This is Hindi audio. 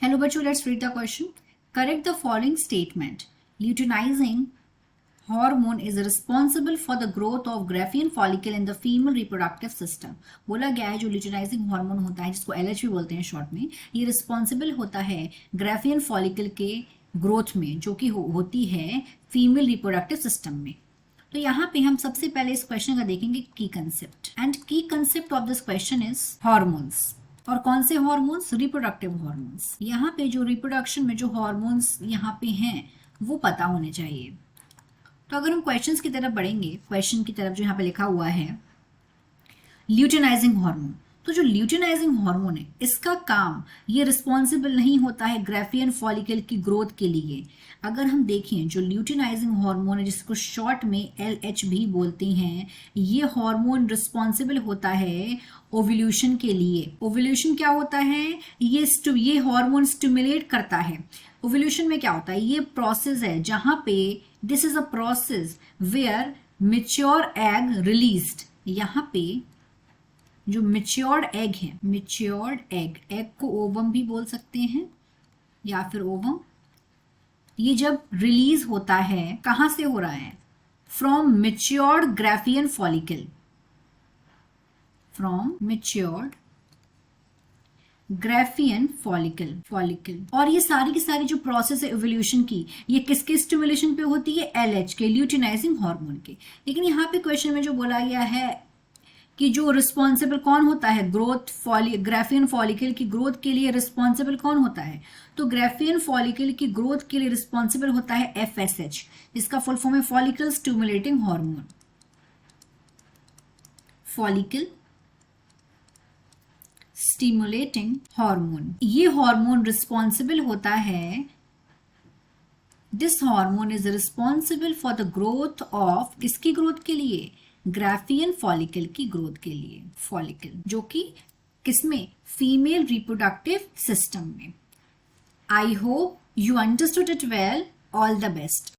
Hello बच्चों, let's read the question. Correct the following statement. Luteinizing hormone is responsible for the growth of Graafian follicle in the female reproductive system. बोला गया है जो ल्यूटिनाइजिंग हार्मोन होता है जिसको LH भी बोलते हैं शॉर्ट में, ये रिस्पॉन्सिबल होता है ग्राफियन फॉलिकल के ग्रोथ में जो कि होती है फीमेल रिप्रोडक्टिव सिस्टम में. तो यहाँ पे हम सबसे पहले इस क्वेश्चन का देखेंगे की कंसेप्ट. एंड की concept of this question is hormones. और कौन से हार्मोन्स? Reproductive hormones. यहाँ पे जो रिप्रोडक्शन में जो हार्मोन्स यहाँ पे हैं वो पता होने चाहिए. तो अगर हम क्वेश्चंस की तरफ बढ़ेंगे, क्वेश्चन की तरफ जो यहाँ पे लिखा हुआ है ल्यूटिनाइजिंग हार्मोन, तो जो ल्यूटिनाइजिंग हार्मोन है इसका काम ये रिस्पॉन्सिबल नहीं होता है ग्राफियन फॉलिकल की ग्रोथ के लिए. अगर हम देखें जो ल्यूटिनाइजिंग हार्मोन है जिसको शॉर्ट में LH भी बोलते हैं, ये हार्मोन रिस्पॉन्सिबल होता है ओव्यूलेशन के लिए. ओव्यूलेशन क्या होता है? ये हार्मोन स्टिमुलेट करता है. ओव्यूलेशन में क्या होता है? ये प्रोसेस है जहां पे this is a process where mature egg released. यहाँ पे जो मैच्योर्ड एग है, मैच्योर्ड एग को ओवम भी बोल सकते हैं या फिर ओवम, ये जब रिलीज होता है कहां से हो रहा है? From matured Graafian follicle. From matured Graafian follicle. और ये सारी की सारी जो प्रोसेस है एवोल्यूशन की, ये किसके स्टिमुलेशन पे होती है? LH के, ल्यूटिनाइजिंग हार्मोन के. लेकिन यहाँ पे क्वेश्चन में जो बोला गया है कि जो रिस्पॉन्सिबल कौन होता है ग्राफियन फॉलिकल की ग्रोथ के लिए रिस्पॉन्सिबल कौन होता है? तो ग्राफियन फॉलिकल की ग्रोथ के लिए रिस्पॉन्सिबल होता है FSH, जिसका फुल फॉर्म है follicle stimulating hormone. Follicle stimulating hormone. ये हार्मोन रिस्पॉन्सिबल होता है, this hormone is responsible for the growth of, किसकी ग्रोथ के लिए? ग्राफियन फॉलिकल की ग्रोथ के लिए. फॉलिकल जो कि किसमें? फीमेल रिप्रोडक्टिव सिस्टम में. I hope you understood it well. All the best.